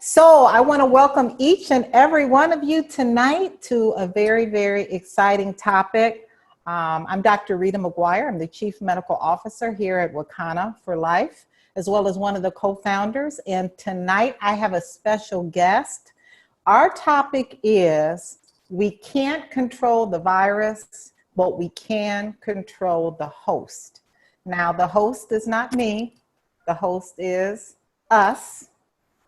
So I want to welcome each and every one of you tonight to a very, very exciting topic. I'm Dr. Rita McGuire. I'm the Chief Medical Officer here at Wakanna for Life, as well as one of the co-founders. And tonight I have a special guest. Our topic is, we can't control the virus, but we can control the host. Now, the host is not me. The host is us.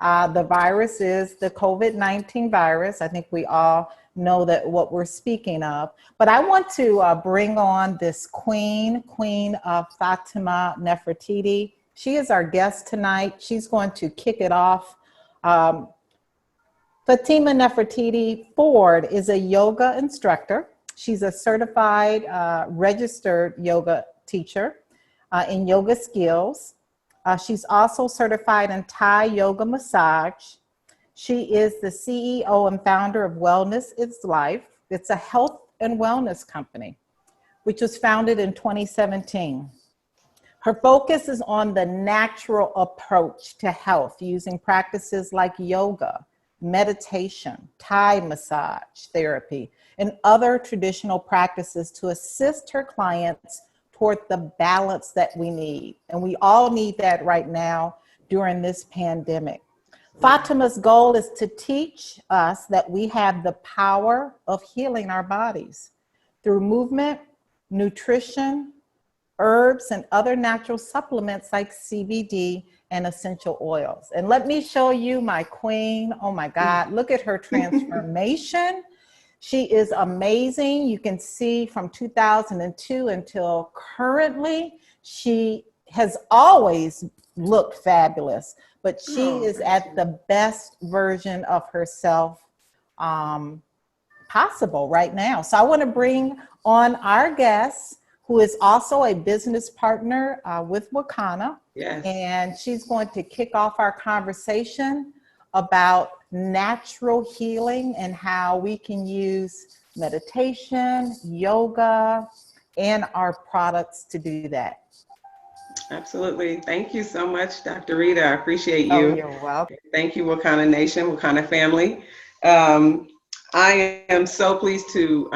The virus is the COVID-19 virus. I think we all know that what we're speaking of. But I want to bring on this Queen Fatima Nerfititi. She is our guest tonight. She's going to kick it off. Fatima Nerfititi Ford is a yoga instructor. She's a certified registered yoga teacher in yoga skills. She's also certified in Thai yoga massage. She is the CEO and founder of Wellness is Life. It's a health and wellness company, which was founded in 2017. Her focus is on the natural approach to health using practices like yoga, meditation, Thai massage therapy, and other traditional practices to assist her clients toward the balance that we need. And we all need that right now during this pandemic. Fatima's goal is to teach us that we have the power of healing our bodies through movement, nutrition, herbs, and other natural supplements like CBD and essential oils. And let me show you my queen. Oh my God, look at her transformation. She is amazing. You can see from 2002 until currently, she has always looked fabulous, but she is at the best version of herself possible right now. So I want to bring on our guest, who is also a business partner with Wakanna. Yes. And she's going to kick off our conversation about natural healing and how we can use meditation, yoga, and our products to do that. Absolutely. Thank you so much, Dr. Rita. I appreciate you. Oh, you're welcome. Thank you, Wakanna Nation, Wakanna family. I am so pleased to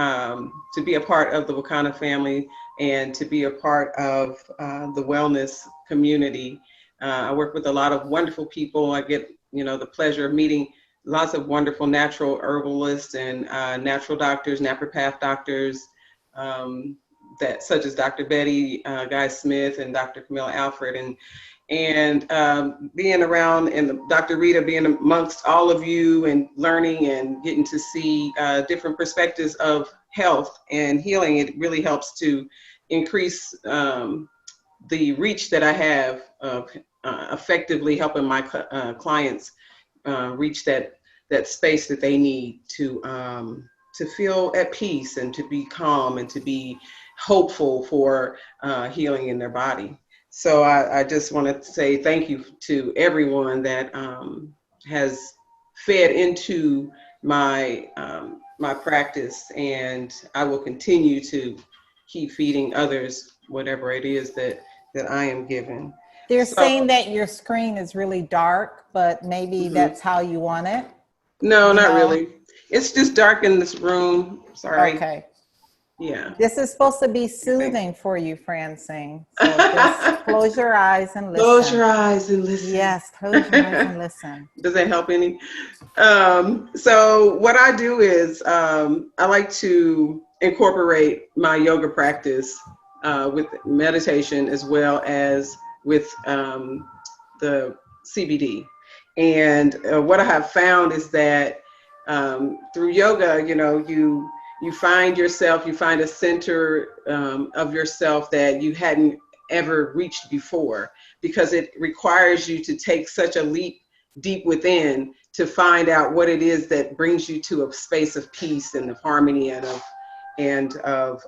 be a part of the Wakanna family and to be a part of the wellness community. I work with a lot of wonderful people. I get the pleasure of meeting lots of wonderful natural herbalists and natural doctors, naturopath doctors, such as Dr. Betty Guy Smith and Dr. Camilla Alfred, and being around, and Dr. Rita, being amongst all of you and learning and getting to see different perspectives of health and healing. It really helps to increase the reach that I have of effectively helping my clients reach that space that they need to feel at peace and to be calm and to be hopeful for healing in their body. So I just want to say thank you to everyone that has fed into my my practice, and I will continue to keep feeding others whatever it is that I am given. They're saying that your screen is really dark, but maybe that's how you want it. No, not really. It's just dark in this room. Sorry. Okay. Yeah. This is supposed to be soothing for you, Francine. So just close your eyes and listen. Close your eyes and listen. Yes, close your eyes and listen. Does that help any? So what I do is I like to incorporate my yoga practice with meditation as well as with the CBD. And what I have found is that through yoga, you find yourself, you find a center of yourself that you hadn't ever reached before, because it requires you to take such a leap deep within to find out what it is that brings you to a space of peace and of harmony and of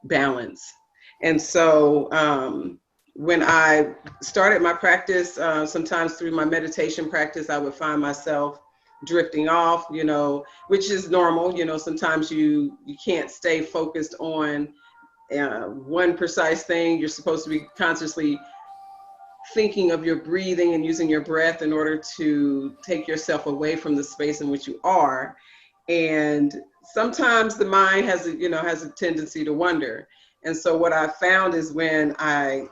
balance. And so when I started my practice, sometimes through my meditation practice, I would find myself drifting off, which is normal. Sometimes you can't stay focused on one precise thing. You're supposed to be consciously thinking of your breathing and using your breath in order to take yourself away from the space in which you are. And sometimes the mind has a tendency to wander. And so what I found is when I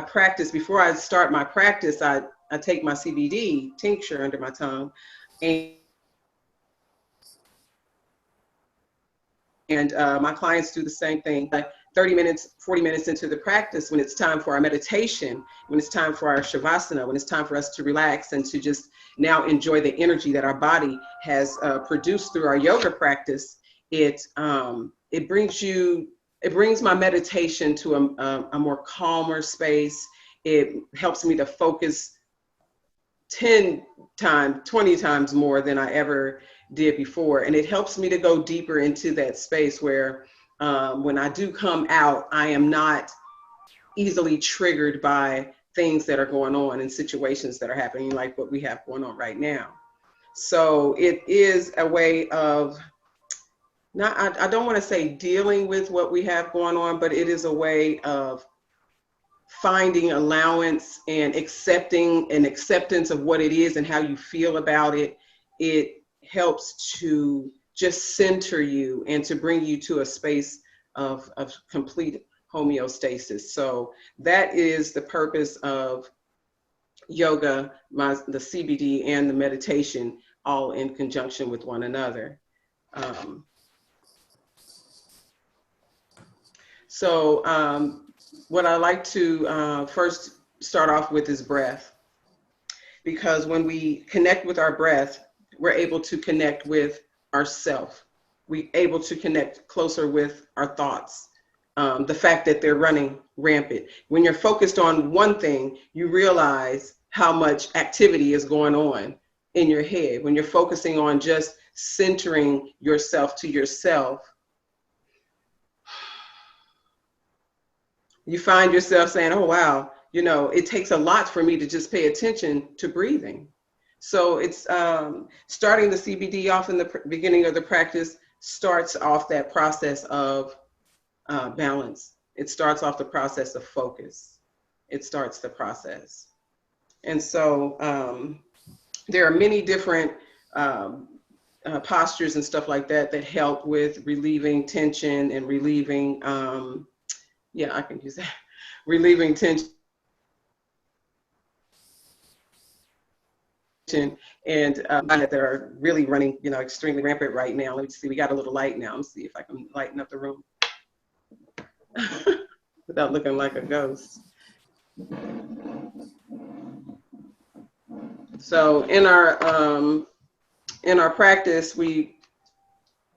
practice, before I start my practice, I take my CBD tincture under my tongue, and my clients do the same thing. 30 minutes, 40 minutes into the practice, when it's time for our meditation, when it's time for our shavasana, when it's time for us to relax and to just now enjoy the energy that our body has produced through our yoga practice, it brings my meditation to a more calmer space. It helps me to focus 10 times, 20 times more than I ever did before. And it helps me to go deeper into that space where when I do come out, I am not easily triggered by things that are going on and situations that are happening like what we have going on right now. So it is a way of, I don't want to say dealing with what we have going on, but it is a way of finding allowance and acceptance of what it is and how you feel about it. It helps to just center you and to bring you to a space of complete homeostasis. So that is the purpose of yoga, the CBD and the meditation, all in conjunction with one another. What I like to first start off with is breath, because when we connect with our breath, we're able to connect with ourself. We're able to connect closer with our thoughts. The fact that they're running rampant. When you're focused on one thing, you realize how much activity is going on in your head. When you're focusing on just centering yourself to yourself, you find yourself saying, oh, wow, it takes a lot for me to just pay attention to breathing. So it's starting the CBD off in the beginning of the practice starts off that process of balance. It starts off the process of focus. It starts the process. And so there are many different postures and stuff like that that help with relieving tension and relieving, I can use that, relieving tension. And that are really running, extremely rampant right now. Let me see, we got a little light now. Let's see if I can lighten up the room without looking like a ghost. So in our practice, we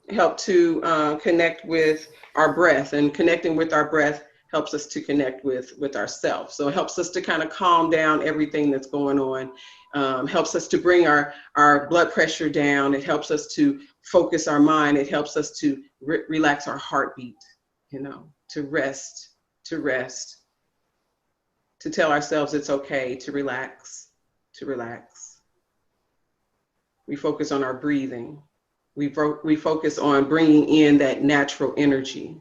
help to connect with our breath, and connecting with our breath helps us to connect with ourselves. So it helps us to kind of calm down everything that's going on, helps us to bring our blood pressure down. It helps us to focus our mind. It helps us to relax our heartbeat, to rest, to tell ourselves it's okay to relax, We focus on our breathing. We focus on bringing in that natural energy,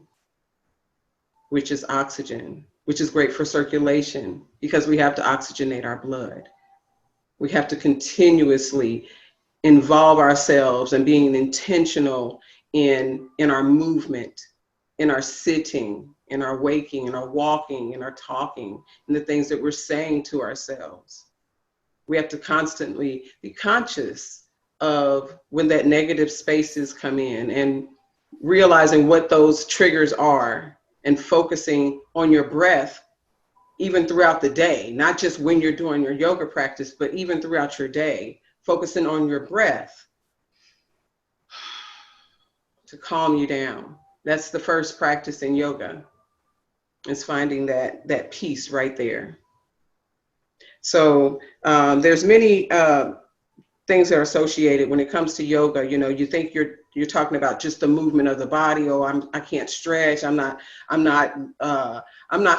which is oxygen, which is great for circulation because we have to oxygenate our blood. We have to continuously involve ourselves and being intentional in our movement, in our sitting, in our waking, in our walking, in our talking, in the things that we're saying to ourselves. We have to constantly be conscious of when that negative spaces come in and realizing what those triggers are and focusing on your breath even throughout the day, not just when you're doing your yoga practice, but even throughout your day, focusing on your breath to calm you down. That's the first practice in yoga, is finding that peace right there. So there's many things that are associated when it comes to yoga. You think you're talking about just the movement of the body. Oh, I can't stretch. I'm not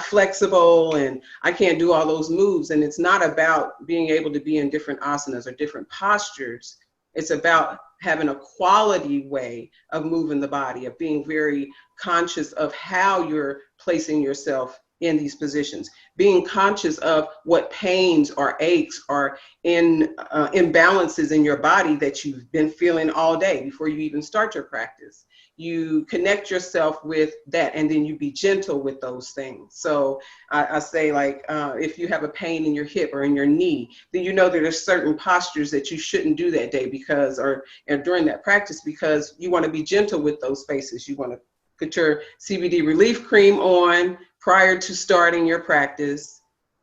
flexible, and I can't do all those moves. And it's not about being able to be in different asanas or different postures. It's about having a quality way of moving the body, of being very conscious of how you're placing yourself in these positions, being conscious of what pains or aches or imbalances in your body that you've been feeling all day before you even start your practice. You connect yourself with that, and then you be gentle with those things. So I say, like, if you have a pain in your hip or in your knee, then you know that there's certain postures that you shouldn't do that day because, or during that practice, because you want to be gentle with those spaces. You want to put your CBD relief cream on prior to starting your practice.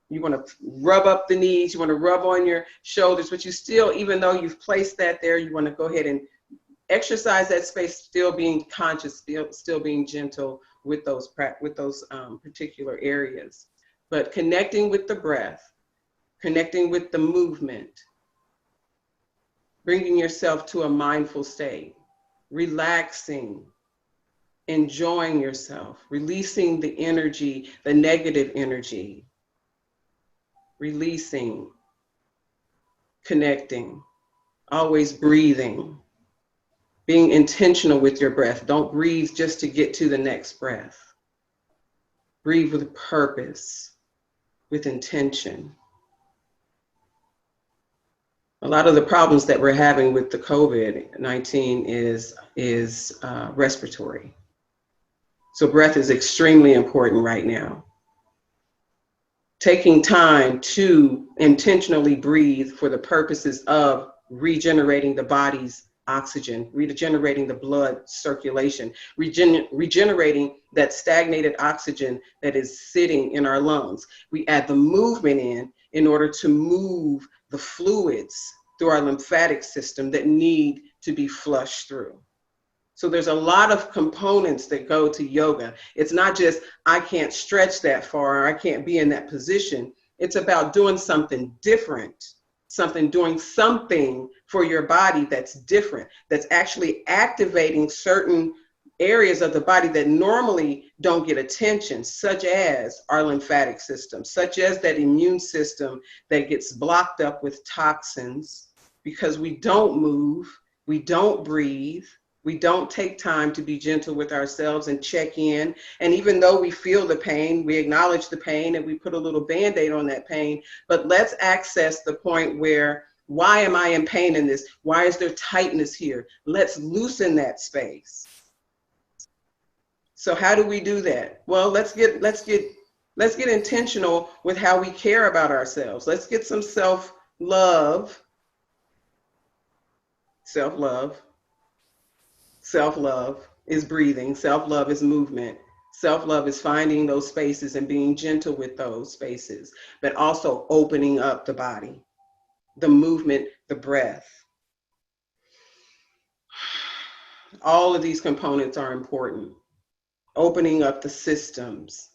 You want to rub up the knees, you want to rub on your shoulders, but you still, even though you've placed that there, you want to go ahead and exercise that space, still being conscious, still being gentle with those particular areas. But connecting with the breath, connecting with the movement, bringing yourself to a mindful state, relaxing, enjoying yourself, releasing the energy, the negative energy, releasing, connecting, always breathing, being intentional with your breath. Don't breathe just to get to the next breath. Breathe with purpose, with intention. A lot of the problems that we're having with the COVID-19 is respiratory. So breath is extremely important right now. Taking time to intentionally breathe for the purposes of regenerating the body's oxygen, regenerating the blood circulation, regenerating that stagnated oxygen that is sitting in our lungs. We add the movement in order to move the fluids through our lymphatic system that need to be flushed through. So there's a lot of components that go to yoga. It's not just, I can't stretch that far, or I can't be in that position. It's about doing something different, doing something for your body that's different, that's actually activating certain areas of the body that normally don't get attention, such as our lymphatic system, such as that immune system that gets blocked up with toxins because we don't move, we don't breathe, we don't take time to be gentle with ourselves and check in. And even though we feel the pain, we acknowledge the pain and we put a little Band-Aid on that pain, but let's access the point where, why am I in pain in this? Why is there tightness here? Let's loosen that space. So how do we do that? Well, let's get intentional with how we care about ourselves. Let's get some self-love. Self-love. Self-love is breathing. Self-love is movement. Self-love is finding those spaces and being gentle with those spaces, but also opening up the body, the movement, the breath. All of these components are important. Opening up the systems,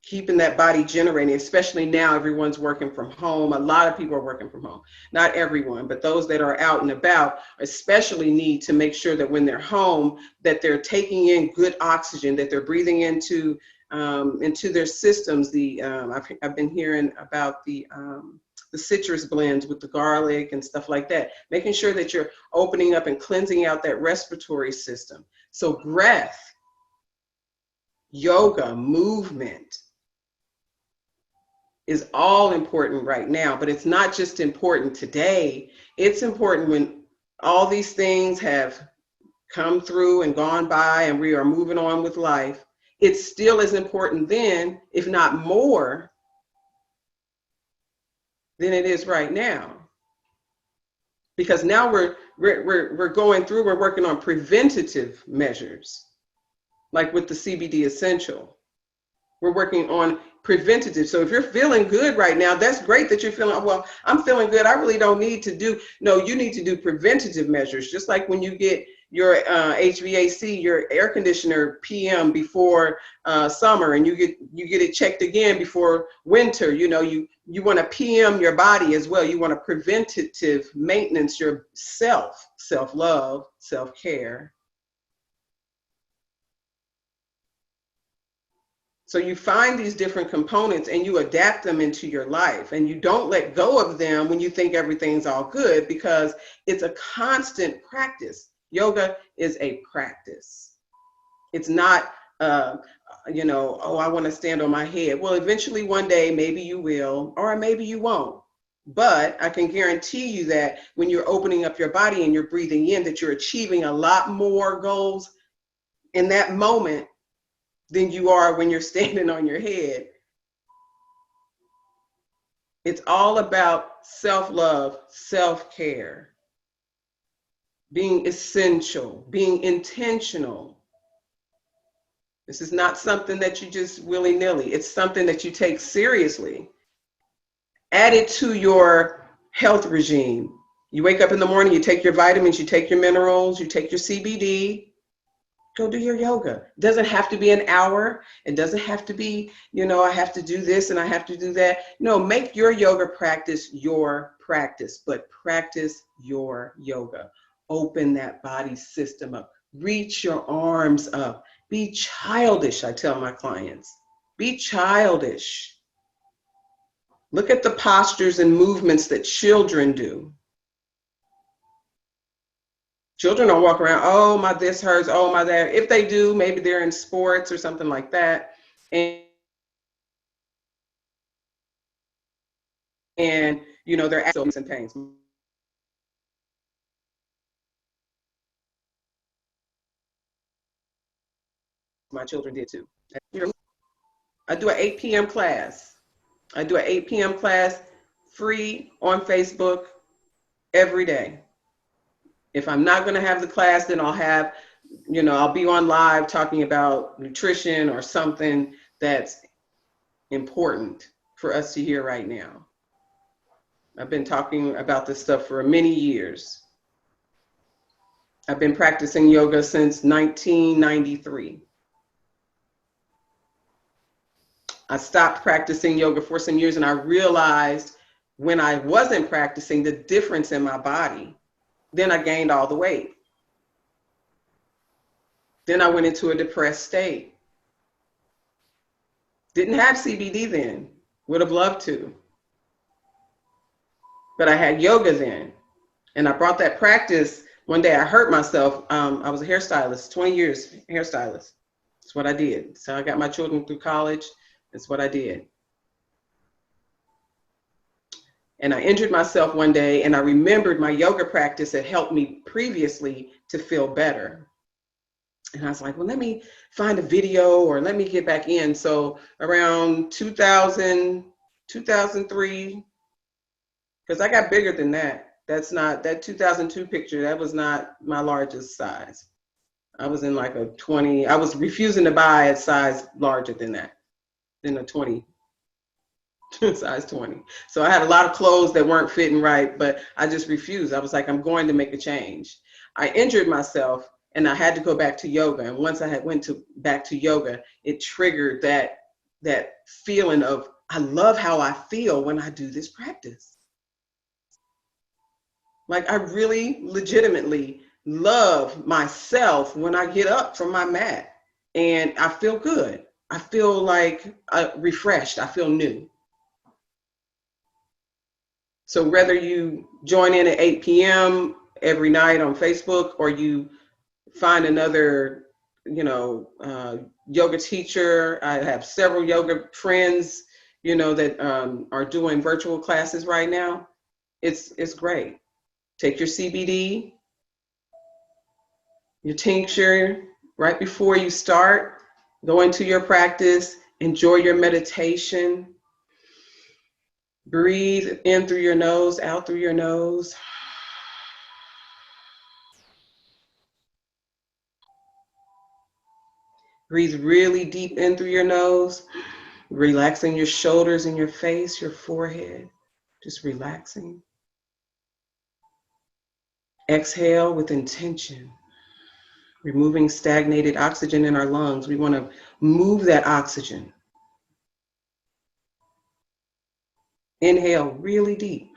keeping that body generating, especially now everyone's working from home. A lot of people are working from home. Not everyone, but those that are out and about especially need to make sure that when they're home, that they're taking in good oxygen, that they're breathing into their systems. I've been hearing about the citrus blends with the garlic and stuff like that, making sure that you're opening up and cleansing out that respiratory system. So breath, yoga, movement is all important right now, but it's not just important today. It's important when all these things have come through and gone by and we are moving on with life. It's still as important then, if not more, than it is right now. Because now we're going through, we're working on preventative measures, like with the CBD Essential. We're working on preventative. So if you're feeling good right now, that's great that you're feeling, well, I'm feeling good, I really don't need to do, no, you need to do preventative measures. Just like when you get your HVAC, your air conditioner PM before summer, and you get it checked again before winter. You know, you want to PM your body as well. You want to preventative maintenance your self-love, self-care. So you find these different components and you adapt them into your life, and you don't let go of them when you think everything's all good, because it's a constant practice. Yoga is a practice. It's not you know, oh, I want to stand on my head. Well, eventually one day, maybe you will, or maybe you won't. But I can guarantee you that when you're opening up your body and you're breathing in, that you're achieving a lot more goals in that moment than you are when you're standing on your head. It's all about self-love, self-care, being essential, being intentional. This is not something that you just willy-nilly. It's something that you take seriously. Add it to your health regime. You wake up in the morning, you take your vitamins, you take your minerals, you take your CBD, go do your yoga. It doesn't have to be an hour. It doesn't have to be, you know, I have to do this and I have to do that. No, make your yoga practice your practice, but practice your yoga. Open that body system up. Reach your arms up. Be childish, I tell my clients. Be childish. Look at the postures and movements that children do. Children don't walk around, oh, my this hurts, oh, my that. If they do, maybe they're in sports or something like that. And you know, they're aches and pains. My children did too. I do an 8 p.m. class. I do an 8 p.m. class free on Facebook every day. If I'm not going to have the class, then I'll have, you know, I'll be on live talking about nutrition or something that's important for us to hear right now. I've been talking about this stuff for many years. I've been practicing yoga since 1993. I stopped practicing yoga for some years and I realized when I wasn't practicing the difference in my body. Then I gained all the weight. Then I went into a depressed state. Didn't have CBD then, would have loved to. But I had yoga then. And I brought that practice. One day I hurt myself. I was a hairstylist, 20 years hairstylist. That's what I did. So I got my children through college. That's what I did. And I injured myself one day and I remembered my yoga practice had helped me previously to feel better. And I was like, well, let me find a video or let me get back in. So around 2000, 2003, because I got bigger than that. That's not, that 2002 picture, that was not my largest size. I was in like a 20, I was refusing to buy a size larger than that, than a 20. Size 20. So I had a lot of clothes that weren't fitting right, but I just refused. I was like, I'm going to make a change. I injured myself and I had to go back to yoga. And once I had went back to yoga, it triggered that feeling of, I love how I feel when I do this practice. Like I really legitimately love myself when I get up from my mat and I feel good. I feel like refreshed. I feel new. So whether you join in at 8 p.m. every night on Facebook or you find another, you know, yoga teacher, I have several yoga friends, you know, that are doing virtual classes right now. It's great. Take your CBD, your tincture right before you start. Go into your practice, enjoy your meditation. Breathe in through your nose, out through your nose. Breathe really deep in through your nose, relaxing your shoulders and your face, your forehead, just relaxing. Exhale with intention, removing stagnated oxygen in our lungs. We want to move that oxygen. Inhale really deep.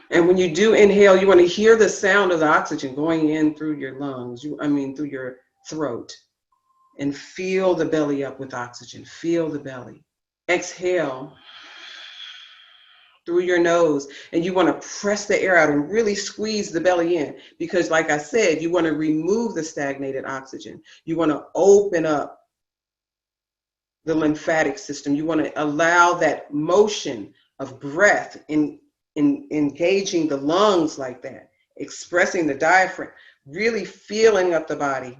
And when you do inhale, you want to hear the sound of the oxygen going in through your lungs, through your throat. And fill the belly up with oxygen. Feel the belly. Exhale. through your nose, and you want to press the air out and really squeeze the belly in, because like I said, you want to remove the stagnated oxygen. You want to open up the lymphatic system. You want to allow that motion of breath in engaging the lungs like that, expressing the diaphragm, really feeling up the body,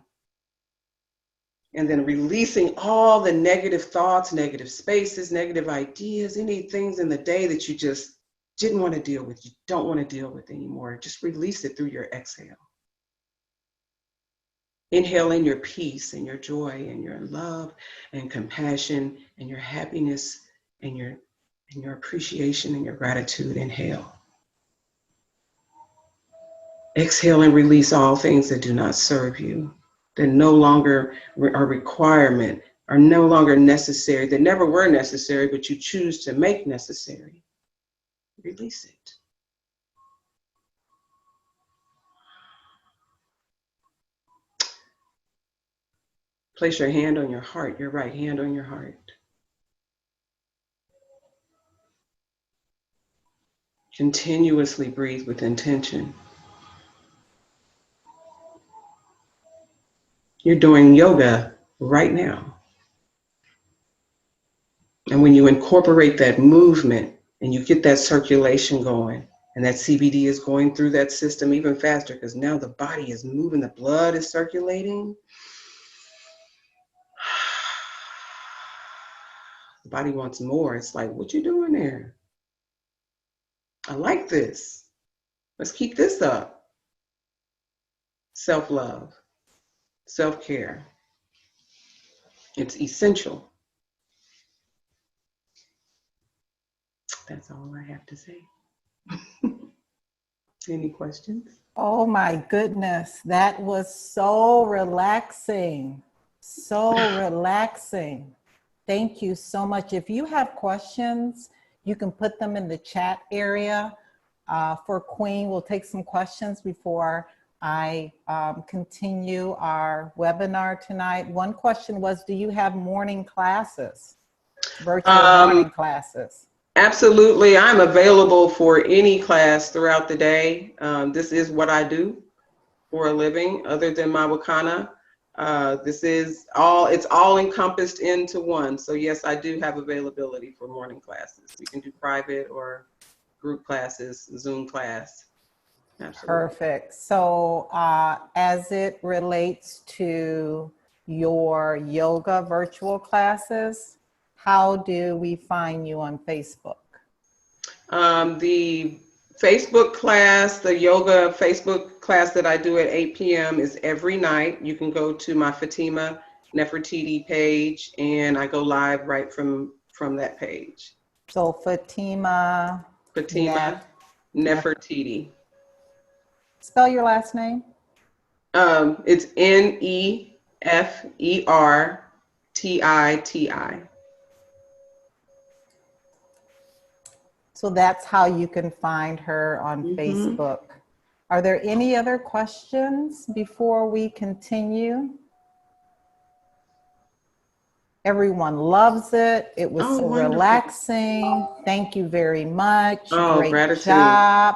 and then releasing all the negative thoughts, negative spaces, negative ideas, any things in the day that you just didn't want to deal with, you don't want to deal with anymore. Just release it through your exhale. Inhale in your peace and your joy and your love and compassion and your happiness and your appreciation and your gratitude. Inhale. Exhale and release all things that do not serve you, that no longer are requirement, are no longer necessary, that never were necessary, but you choose to make necessary. Release it. Place your hand on your heart, your right hand on your heart. Continuously breathe with intention. You're doing yoga right now. And when you incorporate that movement and you get that circulation going, and that CBD is going through that system even faster, because now the body is moving, the blood is circulating. The body wants more. It's like, what you doing there? I like this. Let's keep this up. Self-love, self-care. It's essential. That's all I have to say. Any questions? Oh my goodness, that was so relaxing. So relaxing. Thank you so much. If you have questions, you can put them in the chat area for Queen. We'll take some questions before I continue our webinar tonight. One question was, do you have morning classes, virtual morning classes? Absolutely. I'm available for any class throughout the day. This is what I do for a living, other than my Wakanna. This is all, it's all encompassed into one. So yes, I do have availability for morning classes. You can do private or group classes, Zoom class. Absolutely. Perfect. So as it relates to your yoga virtual classes, how do we find you on Facebook? The Facebook class, the yoga Facebook class that I do at 8 p.m. is every night. You can go to my Fatima Nerfititi page, and I go live right from that page. So Fatima Nerfititi. Spell your last name. It's Nefertiti. So that's how you can find her on Facebook. Are there any other questions before we continue? Everyone loves it. It was so wonderful. Relaxing. Thank you very much. Great Gratitude. job.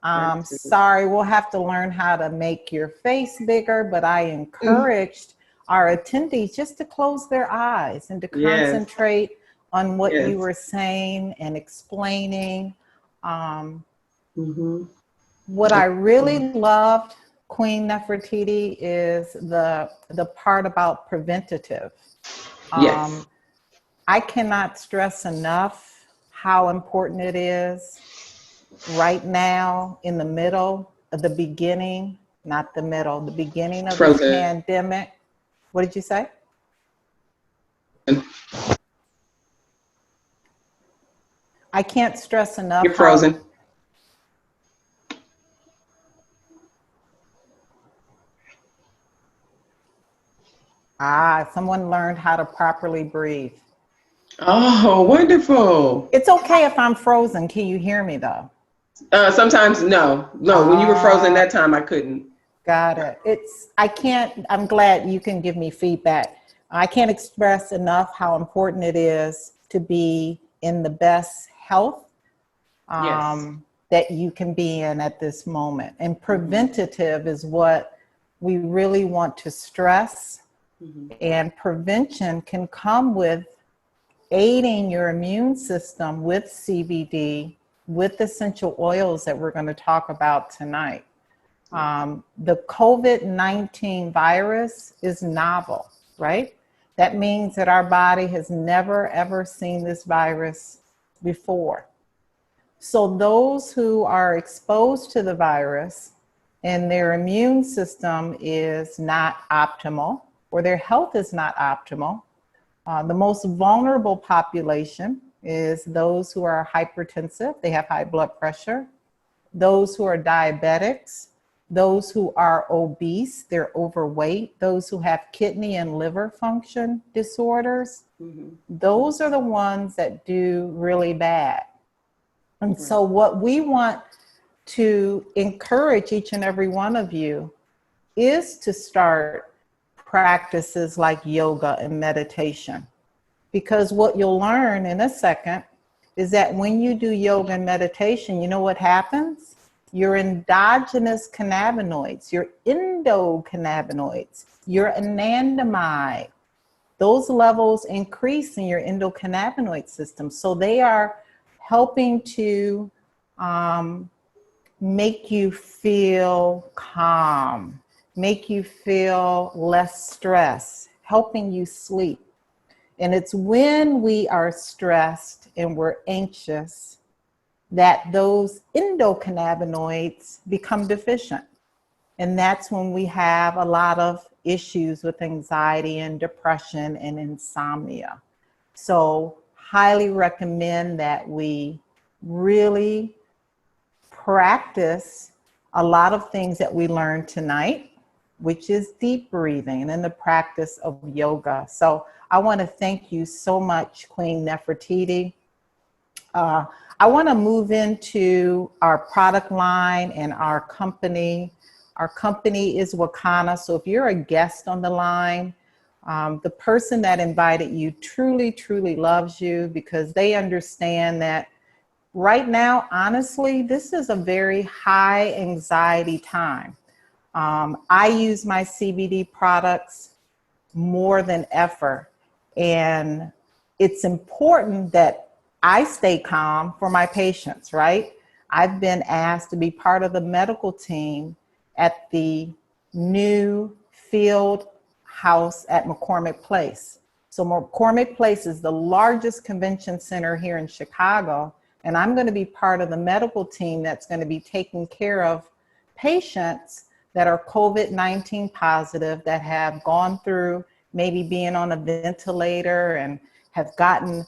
Gratitude. Sorry, we'll have to learn how to make your face bigger, but I encouraged our attendees just to close their eyes and to concentrate on what you were saying and explaining. What I really loved, Queen Nefertiti, is the part about preventative. I cannot stress enough how important it is right now in the middle of the beginning, not the middle, the beginning of the pandemic. What did you say? I can't stress enough. You're frozen. Someone learned how to properly breathe. Oh, wonderful. It's okay if I'm frozen. Can you hear me though? Sometimes no. When you were frozen that time, I couldn't. Got it. I'm glad you can give me feedback. I can't express enough how important it is to be in the best health Yes. that you can be in at this moment. And preventative is what we really want to stress. And prevention can come with aiding your immune system with CBD, with essential oils that we're going to talk about tonight. The COVID-19 virus is novel, right? That means that our body has never, ever seen this virus before. So those who are exposed to the virus and their immune system is not optimal, or their health is not optimal, the most vulnerable population is those who are hypertensive, they have high blood pressure, those who are diabetics, those who are obese, they're overweight, those who have kidney and liver function disorders. Those are the ones that do really bad. And so what we want to encourage each and every one of you is to start practices like yoga and meditation. Because what you'll learn in a second is that when you do yoga and meditation, you know what happens? Your endogenous cannabinoids, your endocannabinoids, your anandamide, those levels increase in your endocannabinoid system. So they are helping to make you feel calm, make you feel less stress, helping you sleep. And it's when we are stressed and we're anxious that those endocannabinoids become deficient. And that's when we have a lot of issues with anxiety and depression and insomnia. So highly recommend that we really practice a lot of things that we learned tonight, which is deep breathing and then the practice of yoga. So I want to thank you so much, Queen Nefertiti. I want to move into our product line and our company. Our company is Wakanna. So if you're a guest on the line, the person that invited you truly, truly loves you because they understand that right now, honestly, this is a very high anxiety time. I use my CBD products more than ever. And it's important that I stay calm for my patients, right? I've been asked to be part of the medical team at the new field house at McCormick Place. So McCormick Place is the largest convention center here in Chicago. And I'm going to be part of the medical team that's going to be taking care of patients that are COVID-19 positive, that have gone through maybe being on a ventilator and have gotten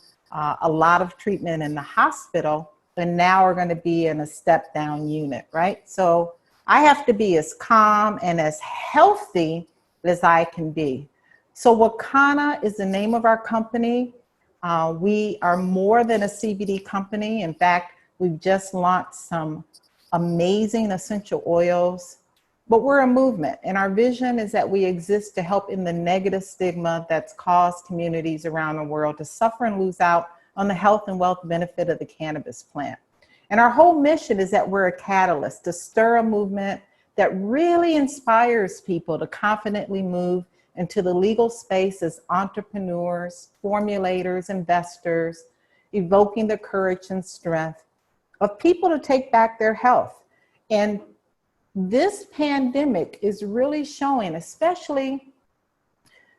a lot of treatment in the hospital, and now are going to be in a step down unit, right? So I have to be as calm and as healthy as I can be. So Wakanna is the name of our company. We are more than a CBD company. In fact, we've just launched some amazing essential oils, but we're a movement. And our vision is that we exist to help in the negative stigma that's caused communities around the world to suffer and lose out on the health and wealth benefit of the cannabis plant. And our whole mission is that we're a catalyst to stir a movement that really inspires people to confidently move into the legal space as entrepreneurs, formulators, investors, evoking the courage and strength of people to take back their health. And this pandemic is really showing, especially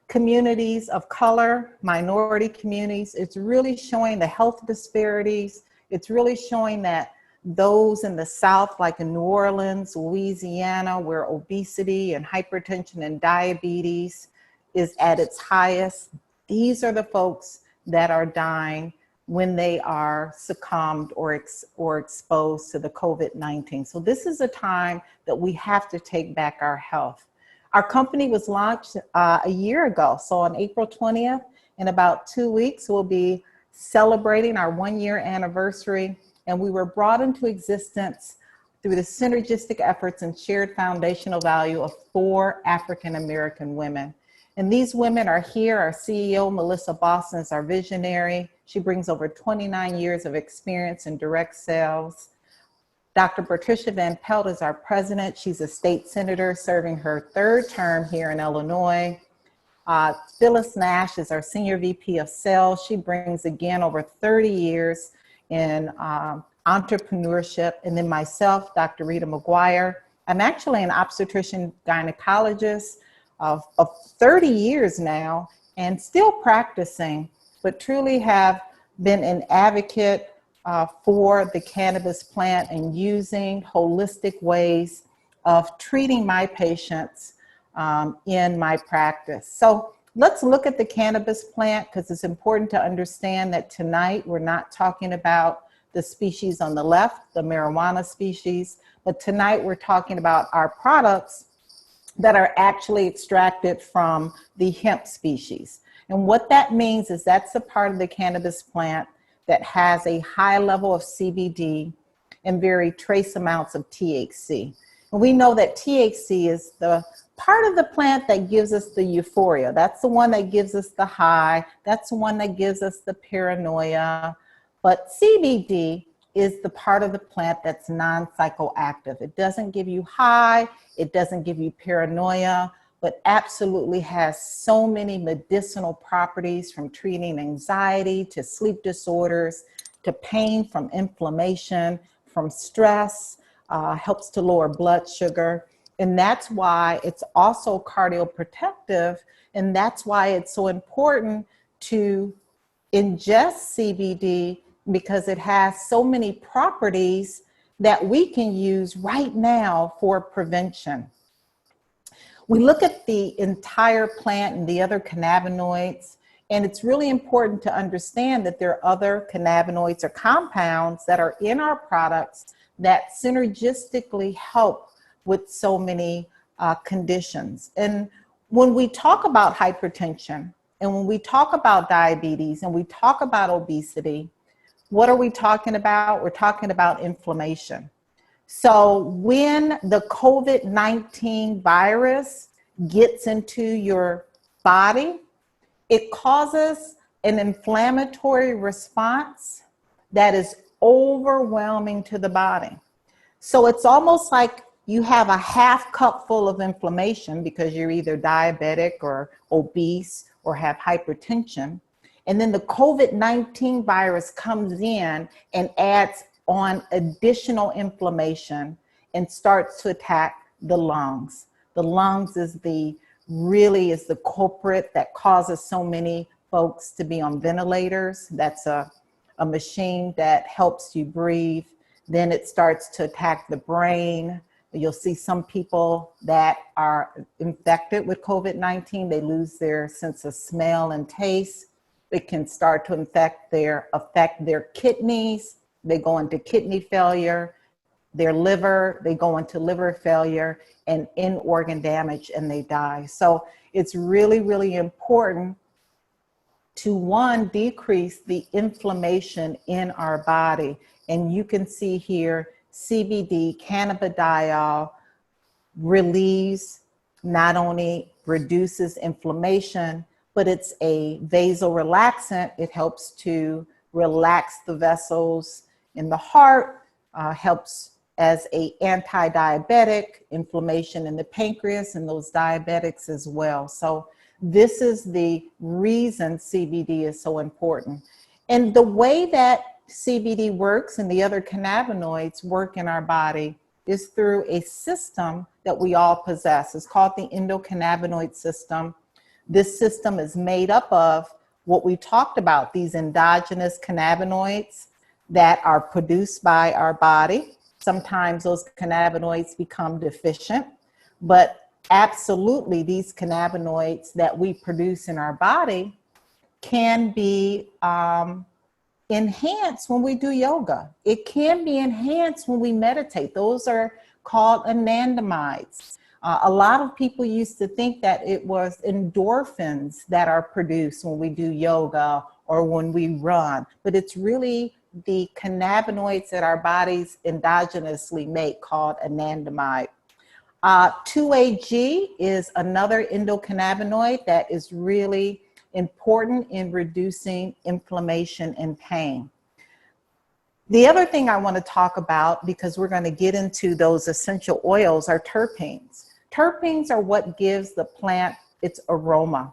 communities of color, minority communities, it's really showing the health disparities. It's really showing that those in the South, like in New Orleans, Louisiana, where obesity and hypertension and diabetes is at its highest, these are the folks that are dying when they are succumbed or exposed to the COVID-19. So this is a time that we have to take back our health. Our company was launched a year ago. So on April 20th, in about 2 weeks, we'll be celebrating our 1-year anniversary. And we were brought into existence through the synergistic efforts and shared foundational value of 4 African-American women. And these women are here. Our CEO, Melissa Boston, is our visionary. She brings over 29 years of experience in direct sales. Dr. Patricia Van Pelt is our president. She's a state senator serving her 3rd term here in Illinois. Phyllis Nash is our senior VP of sales. She brings, again, over 30 years in entrepreneurship. And then myself, Dr. Rita McGuire. I'm actually an obstetrician gynecologist of 30 years now and still practicing, but truly have been an advocate for the cannabis plant and using holistic ways of treating my patients in my practice. So let's look at the cannabis plant, because it's important to understand that tonight we're not talking about the species on the left, the marijuana species, but tonight we're talking about our products that are actually extracted from the hemp species. And what that means is that's the part of the cannabis plant that has a high level of CBD and very trace amounts of THC. And we know that THC is the part of the plant that gives us the euphoria. That's the one that gives us the high. That's the one that gives us the paranoia. But CBD is the part of the plant that's non-psychoactive. It doesn't give you high, it doesn't give you paranoia, but absolutely has so many medicinal properties, from treating anxiety to sleep disorders, to pain from inflammation, from stress, helps to lower blood sugar. And that's why it's also cardioprotective. And that's why it's so important to ingest CBD, because it has so many properties that we can use right now for prevention. We look at the entire plant and the other cannabinoids, and it's really important to understand that there are other cannabinoids or compounds that are in our products that synergistically help with so many conditions. And when we talk about hypertension, and when we talk about diabetes, and we talk about obesity, what are we talking about? We're talking about inflammation. So when the COVID-19 virus gets into your body, it causes an inflammatory response that is overwhelming to the body. So it's almost like you have a half cup full of inflammation because you're either diabetic or obese or have hypertension. And then the COVID-19 virus comes in and adds on additional inflammation and starts to attack the lungs. The lungs is the culprit that causes so many folks to be on ventilators. That's a machine that helps you breathe. Then it starts to attack the brain. You'll see some people that are infected with COVID-19, they lose their sense of smell and taste. It can start to affect their kidneys. They go into kidney failure, their liver, they go into liver failure and end organ damage, and they die. So it's really, really important to, one, decrease the inflammation in our body. And you can see here, CBD, cannabidiol, relieves, not only reduces inflammation, but it's a vasorelaxant. It helps to relax the vessels in the heart, helps as an anti-diabetic, inflammation in the pancreas and those diabetics as well. So this is the reason CBD is so important. And the way that CBD works and the other cannabinoids work in our body is through a system that we all possess. It's called the endocannabinoid system. This system is made up of what we talked about, these endogenous cannabinoids that are produced by our body. Sometimes those cannabinoids become deficient, but absolutely these cannabinoids that we produce in our body can be enhanced when we do yoga. It can be enhanced when we meditate. Those are called anandamides. A lot of people used to think that it was endorphins that are produced when we do yoga or when we run, but it's really the cannabinoids that our bodies endogenously make called anandamide. 2AG is another endocannabinoid that is really important in reducing inflammation and pain. The other thing I want to talk about, because we're going to get into those essential oils, are terpenes. Terpenes are what gives the plant its aroma.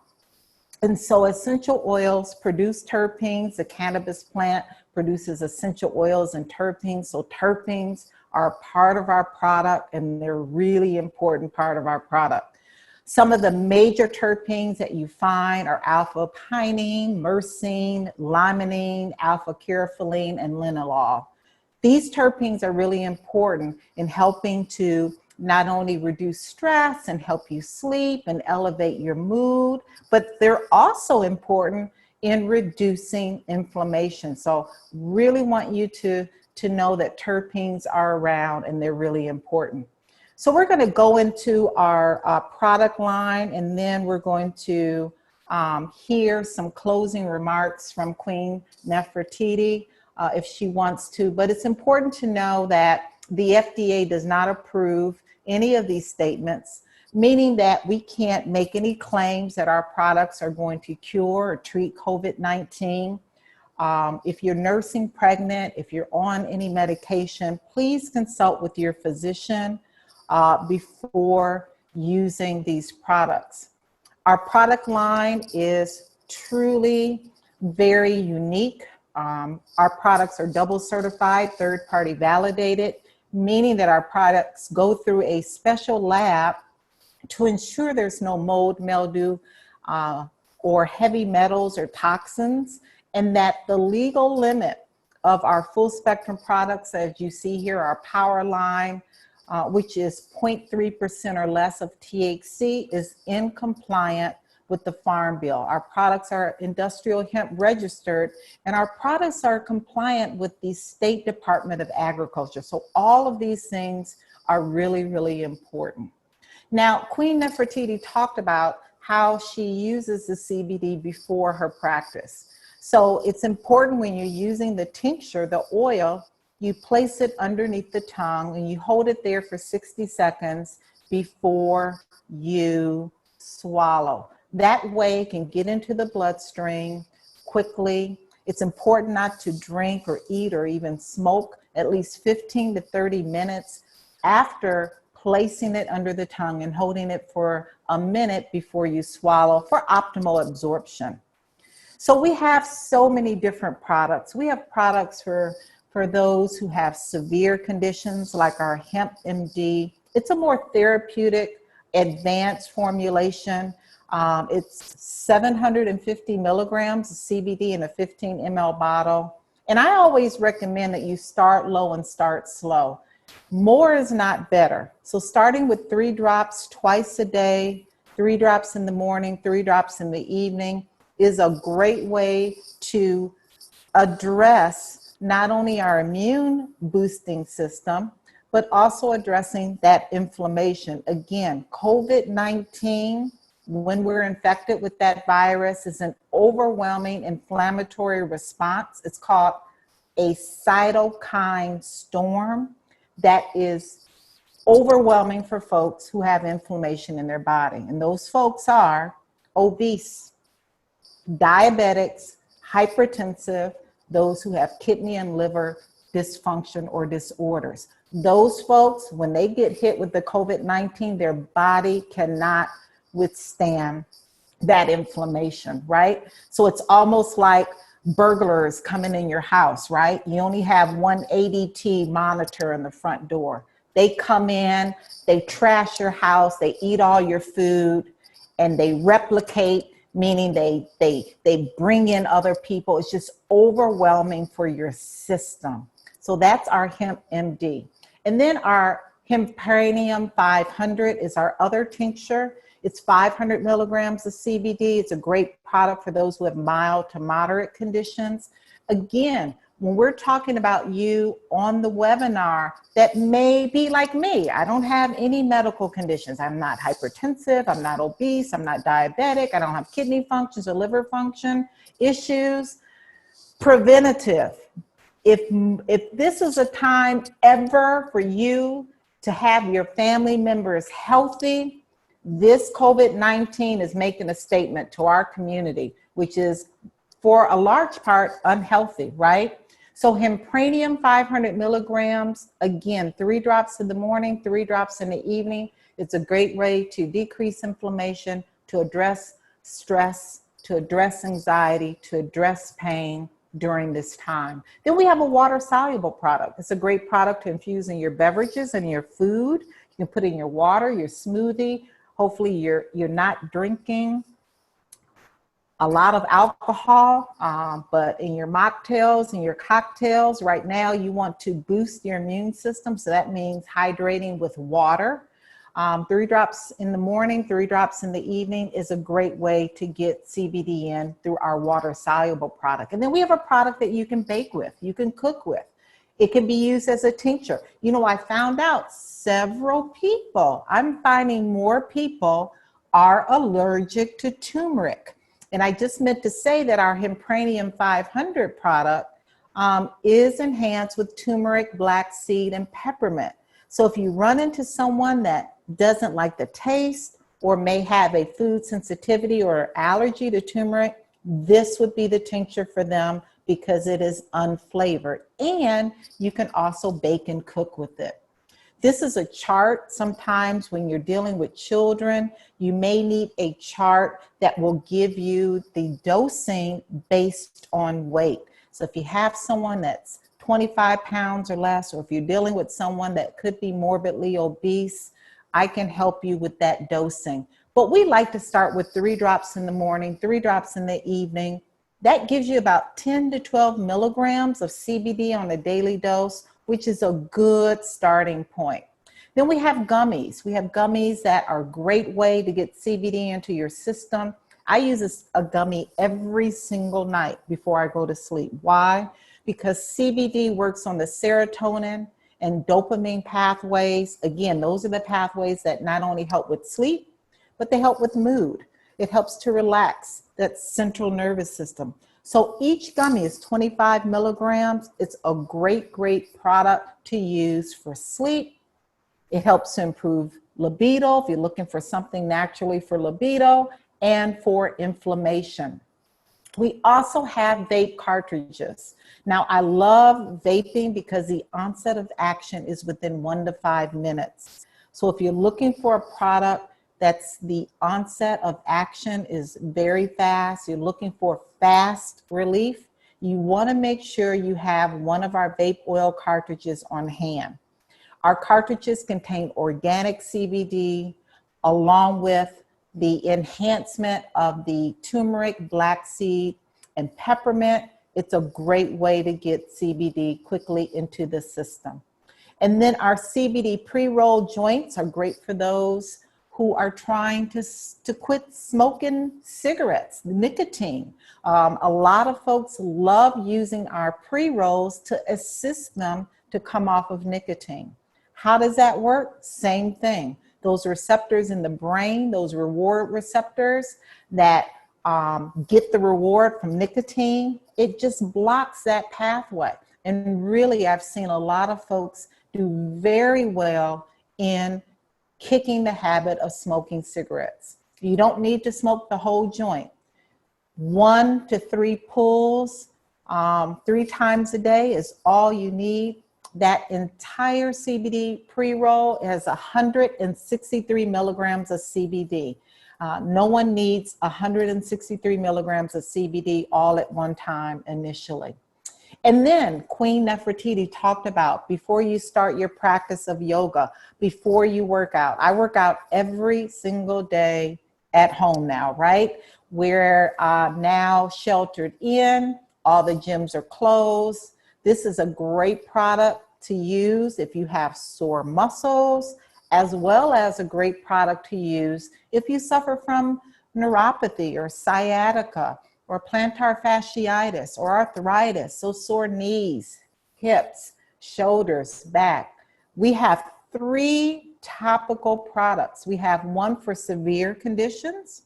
And so essential oils produce terpenes. The cannabis plant produces essential oils and terpenes. So terpenes are a part of our product, and they're a really important part of our product. Some of the major terpenes that you find are alpha-pinene, myrcene, limonene, alpha-caryophyllene, and linalool. These terpenes are really important in helping to not only reduce stress and help you sleep and elevate your mood, but they're also important in reducing inflammation. So really want you to know that terpenes are around and they're really important. So we're going to go into our product line, and then we're going to hear some closing remarks from Queen Nerfititi if she wants to. But it's important to know that the FDA does not approve any of these statements, meaning that we can't make any claims that our products are going to cure or treat COVID-19. If you're nursing pregnant, if you're on any medication, please consult with your physician before using these products. Our product line is truly very unique. Our products are double certified, third-party validated, meaning that our products go through a special lab to ensure there's no mold, mildew, or heavy metals or toxins, and that the legal limit of our full spectrum products, as you see here, our power line, which is 0.3% or less of THC, is in compliant with the Farm Bill. Our products are industrial hemp registered, and our products are compliant with the State Department of Agriculture. So all of these things are really, really important. Now, Queen Nerfititi talked about how she uses the CBD before her practice. So it's important when you're using the tincture, the oil, you place it underneath the tongue and you hold it there for 60 seconds before you swallow. That way it can get into the bloodstream quickly. It's important not to drink or eat or even smoke at least 15 to 30 minutes after placing it under the tongue and holding it for a minute before you swallow for optimal absorption. So we have so many different products. We have products for those who have severe conditions, like our Hemp MD. It's a more therapeutic, advanced formulation. It's 750 milligrams of CBD in a 15 ml bottle. And I always recommend that you start low and start slow. More is not better. So starting with 3 drops twice a day, 3 drops in the morning, 3 drops in the evening, is a great way to address not only our immune boosting system, but also addressing that inflammation. Again, COVID-19, when we're infected with that virus, is an overwhelming inflammatory response. It's called a cytokine storm that is overwhelming for folks who have inflammation in their body. And those folks are obese, diabetics, hypertensive, those who have kidney and liver dysfunction or disorders. Those folks, when they get hit with the COVID-19, their body cannot withstand that inflammation, right? So it's almost like burglars coming in your house, right? You only have one ADT monitor in the front door. They come in, they trash your house, they eat all your food, and they replicate, meaning they bring in other people. It's just overwhelming for your system. So that's our Hemp MD. And then our Hempanium 500 is our other tincture. It's 500 milligrams of CBD. It's a great product for those who have mild to moderate conditions. Again, when we're talking about you on the webinar that may be like me, I don't have any medical conditions. I'm not hypertensive, I'm not obese, I'm not diabetic, I don't have kidney functions or liver function issues. Preventative. If this is a time ever for you to have your family members healthy, this COVID-19 is making a statement to our community, which is for a large part unhealthy, right? So Hempranium 500 milligrams, again, 3 drops in the morning, 3 drops in the evening. It's a great way to decrease inflammation, to address stress, to address anxiety, to address pain during this time. Then we have a water-soluble product. It's a great product to infuse in your beverages and your food. You can put in your water, your smoothie. Hopefully you're not drinking a lot of alcohol, but in your mocktails and your cocktails, right now you want to boost your immune system. So that means hydrating with water. 3 drops in the morning, 3 drops in the evening is a great way to get CBD in through our water soluble product. And then we have a product that you can bake with, you can cook with. It can be used as a tincture. You know, I found out several people, I'm finding more people are allergic to turmeric. And I just meant to say that our Hempranium 500 product is enhanced with turmeric, black seed, and peppermint. So if you run into someone that doesn't like the taste or may have a food sensitivity or allergy to turmeric, this would be the tincture for them because it is unflavored. And you can also bake and cook with it. This is a chart. Sometimes when you're dealing with children, you may need a chart that will give you the dosing based on weight. So if you have someone that's 25 pounds or less, or if you're dealing with someone that could be morbidly obese, I can help you with that dosing. But we like to start with 3 drops in the morning, 3 drops in the evening. That gives you about 10 to 12 milligrams of CBD on a daily dose, which is a good starting point. Then we have gummies. We have gummies that are a great way to get CBD into your system. I use a gummy every single night before I go to sleep. Why? Because CBD works on the serotonin and dopamine pathways. Again, those are the pathways that not only help with sleep, but they help with mood. It helps to relax that central nervous system. So each gummy is 25 milligrams. It's a great, great product to use for sleep. It helps to improve libido if you're looking for something naturally for libido and for inflammation. We also have vape cartridges. Now, I love vaping because the onset of action is within 1 to 5 minutes. So if you're looking for a product that's the onset of action is very fast, you're looking for fast relief, you want to make sure you have one of our vape oil cartridges on hand. Our cartridges contain organic CBD along with the enhancement of the turmeric, black seed, and peppermint. It's a great way to get CBD quickly into the system. And then our CBD pre-roll joints are great for those who are trying to quit smoking cigarettes, nicotine. A lot of folks love using our pre-rolls to assist them to come off of nicotine. How does that work? Same thing. Those receptors in the brain, those reward receptors that get the reward from nicotine, it just blocks that pathway. And really, I've seen a lot of folks do very well in kicking the habit of smoking cigarettes. You don't need to smoke the whole joint. 1 to 3 pulls 3 times a day is all you need. That entire CBD pre-roll has 163 milligrams of CBD. No one needs 163 milligrams of CBD all at one time initially. And then Queen Nefertiti talked about before you start your practice of yoga, before you work out. I work out every single day at home now, right? We're now sheltered in, all the gyms are closed. This is a great product to use if you have sore muscles, as well as a great product to use if you suffer from neuropathy or sciatica or plantar fasciitis or arthritis, so sore knees, hips, shoulders, back. We have 3 topical products. We have one for severe conditions.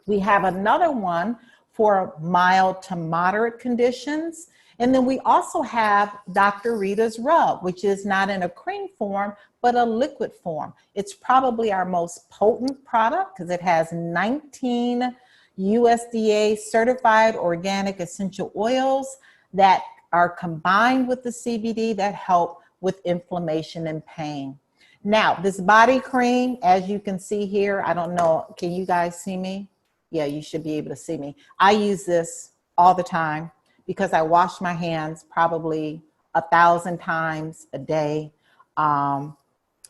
We have another one for mild to moderate conditions. And then we also have Dr. Rita's Rub, which is not in a cream form, but a liquid form. It's probably our most potent product because it has 19 USDA certified organic essential oils that are combined with the CBD that help with inflammation and pain. Now, this body cream, as you can see here, I don't know, can you guys see me? Yeah, you should be able to see me. I use this all the time because I wash my hands probably 1,000 times a day. I'm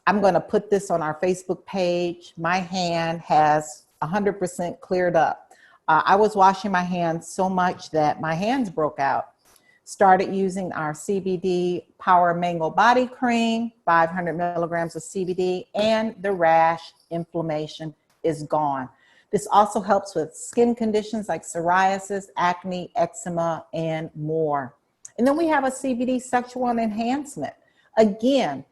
going to put this on our Facebook page. My hand has 100% cleared up. I was washing my hands so much that my hands broke out. Started using our CBD Power Mango Body Cream, 500 milligrams of CBD, and the rash inflammation is gone. This also helps with skin conditions like psoriasis, acne, eczema, and more. And then we have a CBD sexual enhancement. Again,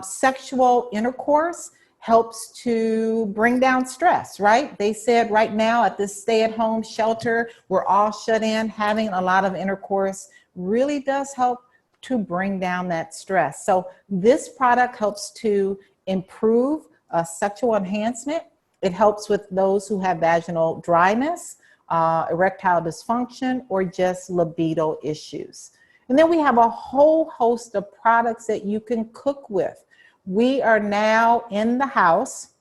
sexual intercourse helps to bring down stress, right? They said right now at this stay-at-home shelter, we're all shut in, having a lot of intercourse really does help to bring down that stress. So this product helps to improve sexual enhancement. It helps with those who have vaginal dryness, erectile dysfunction, or just libido issues. And then we have a whole host of products that you can cook with. We are now in the house.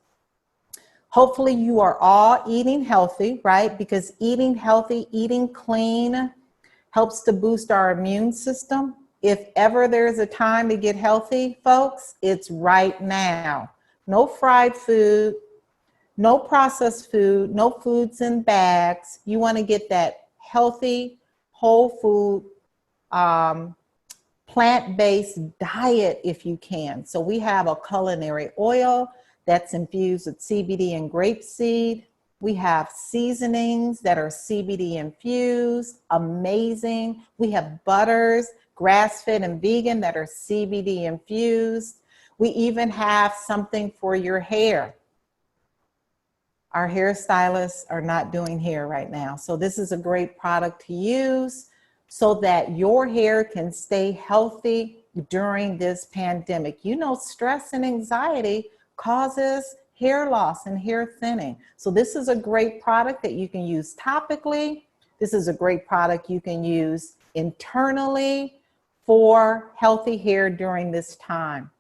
Hopefully you are all eating healthy, right? Because eating healthy, eating clean helps to boost our immune system. If ever there's a time to get healthy, folks, it's right now. No fried food, no processed food, no foods in bags. You want to get that healthy, whole food, plant-based diet if you can. So we have a culinary oil that's infused with CBD and grapeseed. We have seasonings that are CBD infused, amazing. We have butters, grass-fed and vegan, that are CBD infused. We even have something for your hair. Our hairstylists are not doing hair right now. So this is a great product to use so that your hair can stay healthy during this pandemic. You know, stress and anxiety causes hair loss and hair thinning. So this is a great product that you can use topically. This is a great product you can use internally for healthy hair during this time.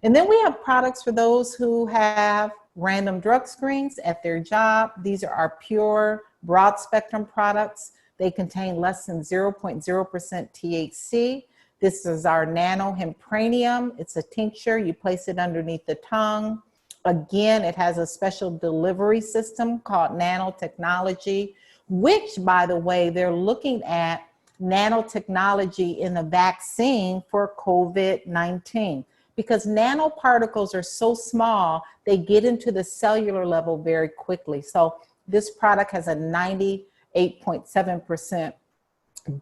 And then we have products for those who have random drug screens at their job. These are our pure broad spectrum products. They contain less than 0.0% THC. This is our nano hempranium. It's a tincture. You place it underneath the tongue. Again, it has a special delivery system called nanotechnology, which, by the way, they're looking at nanotechnology in the vaccine for COVID-19 because nanoparticles are so small, they get into the cellular level very quickly. So this product has a 98.7%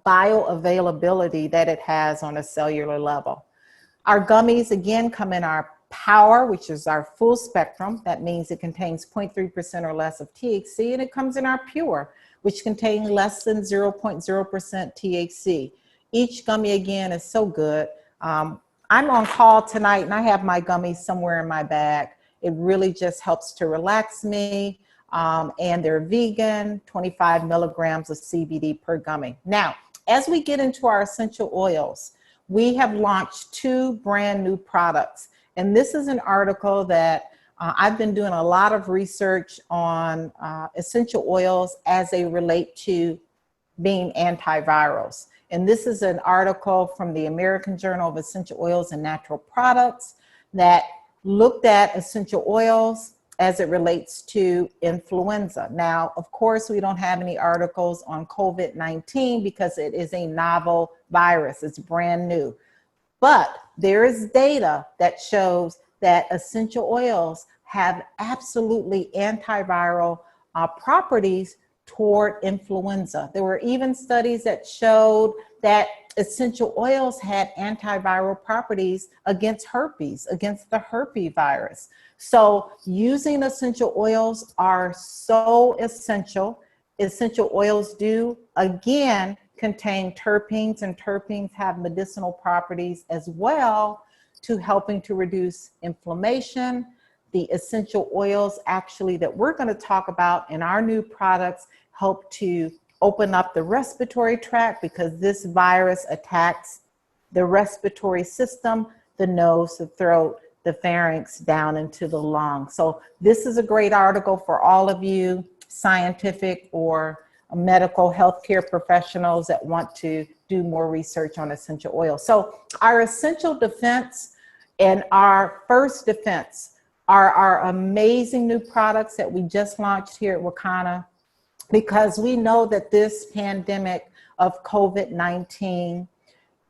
bioavailability that it has on a cellular level. Our gummies, again, come in our Power, which is our full spectrum. That means it contains 0.3% or less of THC, and it comes in our Pure, which contains less than 0.0% THC. Each gummy, again, is so good. I'm on call tonight, and I have my gummies somewhere in my bag. It really just helps to relax me, and they're vegan, 25 milligrams of CBD per gummy. Now, as we get into our essential oils, we have launched 2 brand new products. And this is an article that I've been doing a lot of research on essential oils as they relate to being antivirals. And this is an article from the American Journal of Essential Oils and Natural Products that looked at essential oils as it relates to influenza. Now, of course, we don't have any articles on COVID-19 because it is a novel virus. It's brand new. But there is data that shows that essential oils have absolutely antiviral properties toward influenza. There were even studies that showed that essential oils had antiviral properties against herpes, against the herpes virus. So using essential oils are so essential. Essential oils do, again, contain terpenes, and terpenes have medicinal properties as well. to helping to reduce inflammation. The essential oils actually that we're going to talk about in our new products help to open up the respiratory tract, because this virus attacks the respiratory system, the nose, the throat, the pharynx, down into the lung. So this is a great article for all of you scientific or medical healthcare professionals that want to do more research on essential oils. So our essential defense and our first defense are our amazing new products that we just launched here at Wakanna, because we know that this pandemic of COVID-19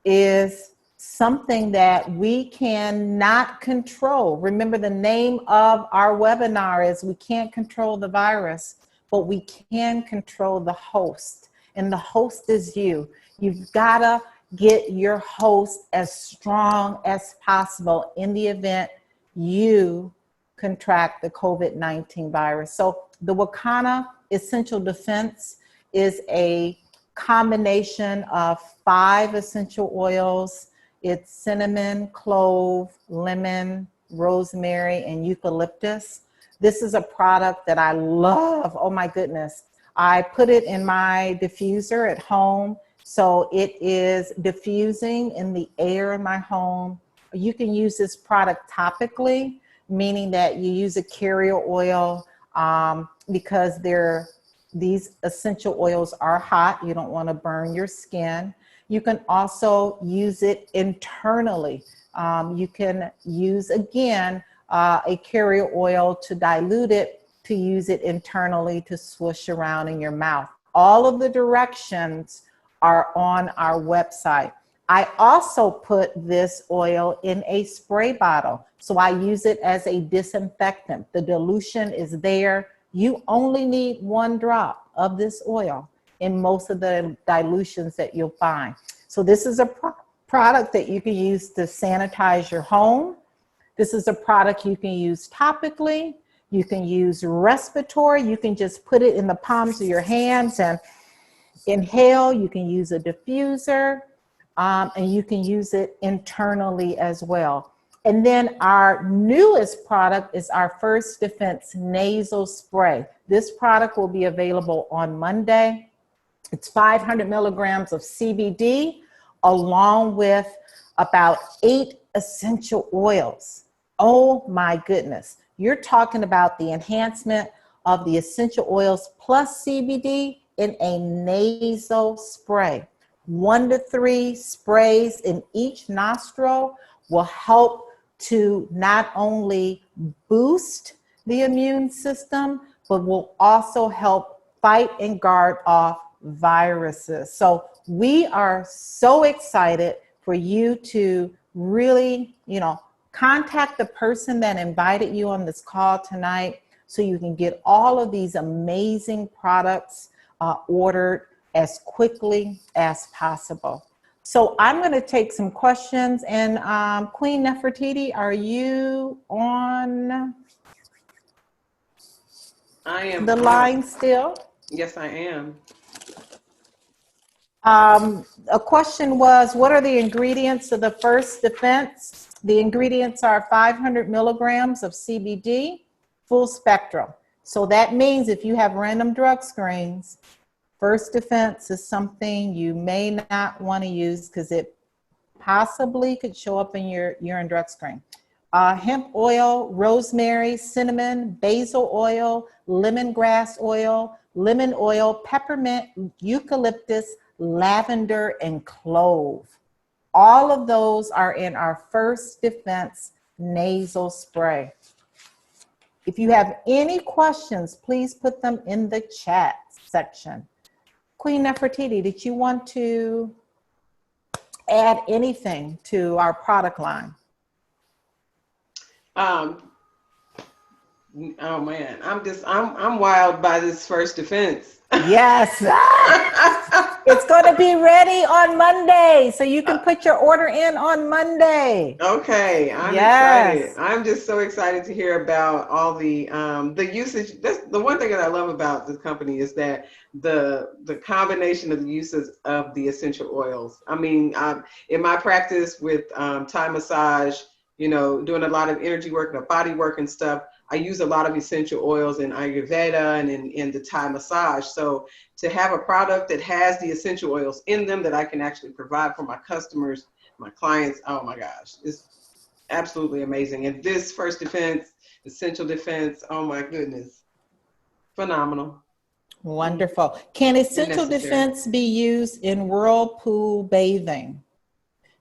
is something that we cannot control. Remember, the name of our webinar is we can't control the virus, but we can control the host. And the host is you. You've got to get your host as strong as possible in the event you contract the COVID-19 virus. So the Wakanna Essential Defense is a combination of 5 essential oils. It's cinnamon, clove, lemon, rosemary, and eucalyptus. This is a product that I love. Oh my goodness. I put it in my diffuser at home. So it is diffusing in the air in my home. You can use this product topically, meaning that you use a carrier oil because these essential oils are hot. You don't want to burn your skin. You can also use it internally. You can use, again, a carrier oil to dilute it, to use it internally to swish around in your mouth. All of the directions are on our website. I also put this oil in a spray bottle. So I use it as a disinfectant. The dilution is there. You only need 1 drop of this oil in most of the dilutions that you'll find. So this is a product that you can use to sanitize your home. This is a product you can use topically. You can use respiratory. You can just put it in the palms of your hands and inhale. You can use a diffuser, and you can use it internally as well. And then our newest product is our First Defense nasal spray. This product will be available on Monday. It's 500 milligrams of CBD along with about 8 essential oils. Oh my goodness. You're talking about the enhancement of the essential oils plus CBD in a nasal spray. 1 to 3 sprays in each nostril will help to not only boost the immune system, but will also help fight and guard off viruses. So we are so excited for you to really, contact the person that invited you on this call tonight so you can get all of these amazing products ordered as quickly as possible. So I'm going to take some questions, and Queen Nefertiti, are you on the line still? Yes, I am. A question was, what are the ingredients of the First Defense? The ingredients are 500 milligrams of CBD, full spectrum. So that means if you have random drug screens, First Defense is something you may not want to use because it possibly could show up in your urine drug screen. Hemp oil, rosemary, cinnamon, basil oil, lemongrass oil, lemon oil, peppermint, eucalyptus, lavender, and clove. All of those are in our First Defense nasal spray. If you have any questions, please put them in the chat section. Queen Nefertiti, did you want to add anything to our product line? Oh man, I'm wild by this First Defense. Yes. It's going to be ready on Monday, so you can put your order in on Monday. Okay, I'm excited. I'm just so excited to hear about all the usage. That's the one thing that I love about this company is that the combination of the uses of the essential oils. I mean, in my practice with Thai massage, you know, doing a lot of energy work, the body work and stuff, I use a lot of essential oils in Ayurveda and in the Thai massage. So to have a product that has the essential oils in them that I can actually provide for my customers, my clients, oh my gosh, it's absolutely amazing. And this First Defense, Essential Defense, oh my goodness, phenomenal. Wonderful. Can Essential necessary. Defense be used in whirlpool bathing?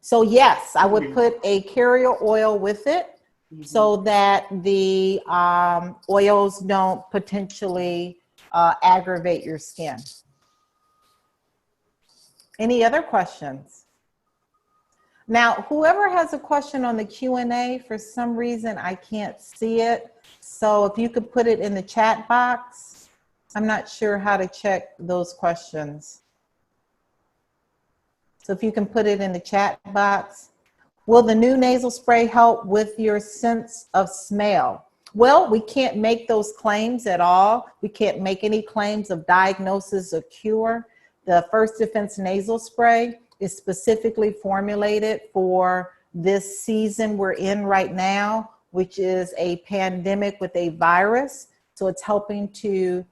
So yes, I would put a carrier oil with it so that the oils don't potentially aggravate your skin. Any other questions? Now, whoever has a question on the Q&A, for some reason I can't see it. So if you could put it in the chat box, I'm not sure how to check those questions. So if you can put it in the chat box. Will the new nasal spray help with your sense of smell? Well, we can't make those claims at all. We can't make any claims of diagnosis or cure. The First Defense nasal spray is specifically formulated for this season we're in right now, which is a pandemic with a virus. So it's helping to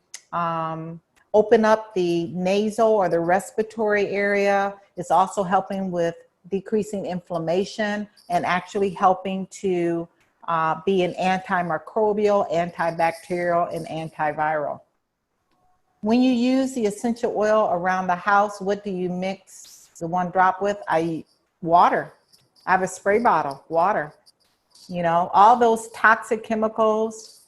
open up the nasal or the respiratory area. It's also helping with decreasing inflammation and actually helping to be an antimicrobial, antibacterial, and antiviral. When you use the essential oil around the house, what do you mix the one drop with? Water. I have a spray bottle, water. You know, all those toxic chemicals,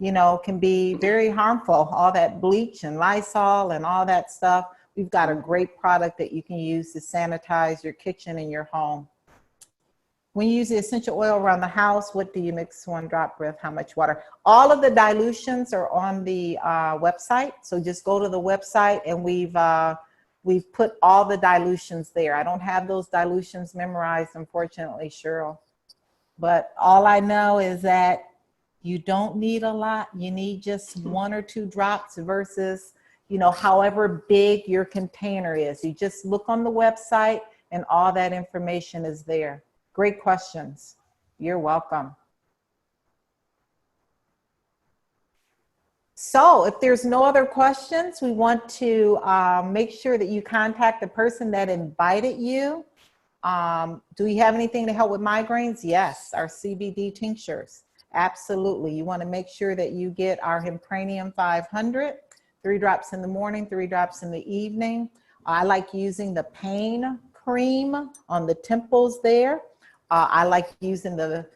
you know, can be very harmful. All that bleach and Lysol and all that stuff. We've got a great product that you can use to sanitize your kitchen and your home. When you use the essential oil around the house, what do you mix one drop with? How much water? All of the dilutions are on the website. So just go to the website and we've put all the dilutions there. I don't have those dilutions memorized, unfortunately, Cheryl. But all I know is that you don't need a lot. You need just 1 or 2 drops versus, you know, however big your container is. You just look on the website and all that information is there. Great questions. You're welcome. So if there's no other questions, we want to make sure that you contact the person that invited you. Do you have anything to help with migraines? Yes, our CBD tinctures. Absolutely. You want to make sure that you get our Hempranium 500, 3 drops in the morning, 3 drops in the evening. I like using the pain cream on the temples there. I like using the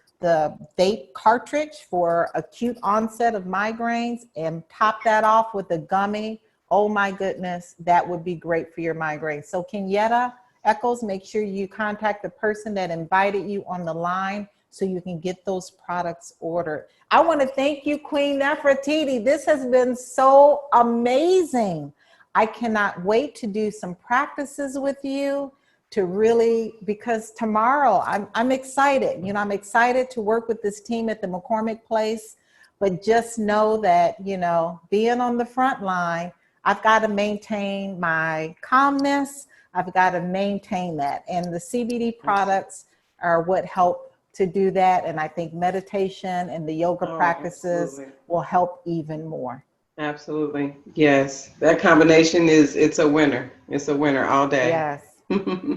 vape cartridge for acute onset of migraines, and top that off with a gummy. Oh my goodness, that would be great for your migraines. So Kenyatta Echoes, make sure you contact the person that invited you on the line so you can get those products ordered. I want to thank you, Queen Nerfititi. This has been so amazing. I cannot wait to do some practices with you to really, because tomorrow I'm excited. You know, I'm excited to work with this team at the McCormick Place, but just know that, you know, being on the front line, I've got to maintain my calmness. I've got to maintain that. And the CBD products are what help to do that. And I think meditation and the yoga practices will help even more. Absolutely. Yes. That combination it's a winner. It's a winner all day. Yes.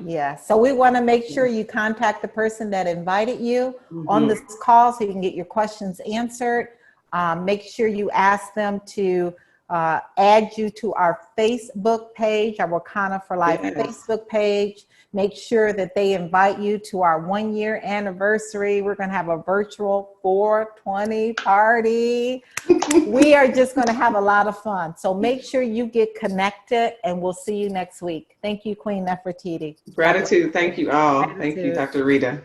Yes. So we want to make sure you contact the person that invited you on this call so you can get your questions answered. Make sure you ask them to add you to our Facebook page, our Wakanna for Life Facebook page. Make sure that they invite you to our 1-year anniversary. We're going to have a virtual 420 party. We are just going to have a lot of fun. So make sure you get connected, and we'll see you next week. Thank you, Queen Nerfititi. Gratitude. Thank you all. Gratitude. Thank you, Dr. Rita.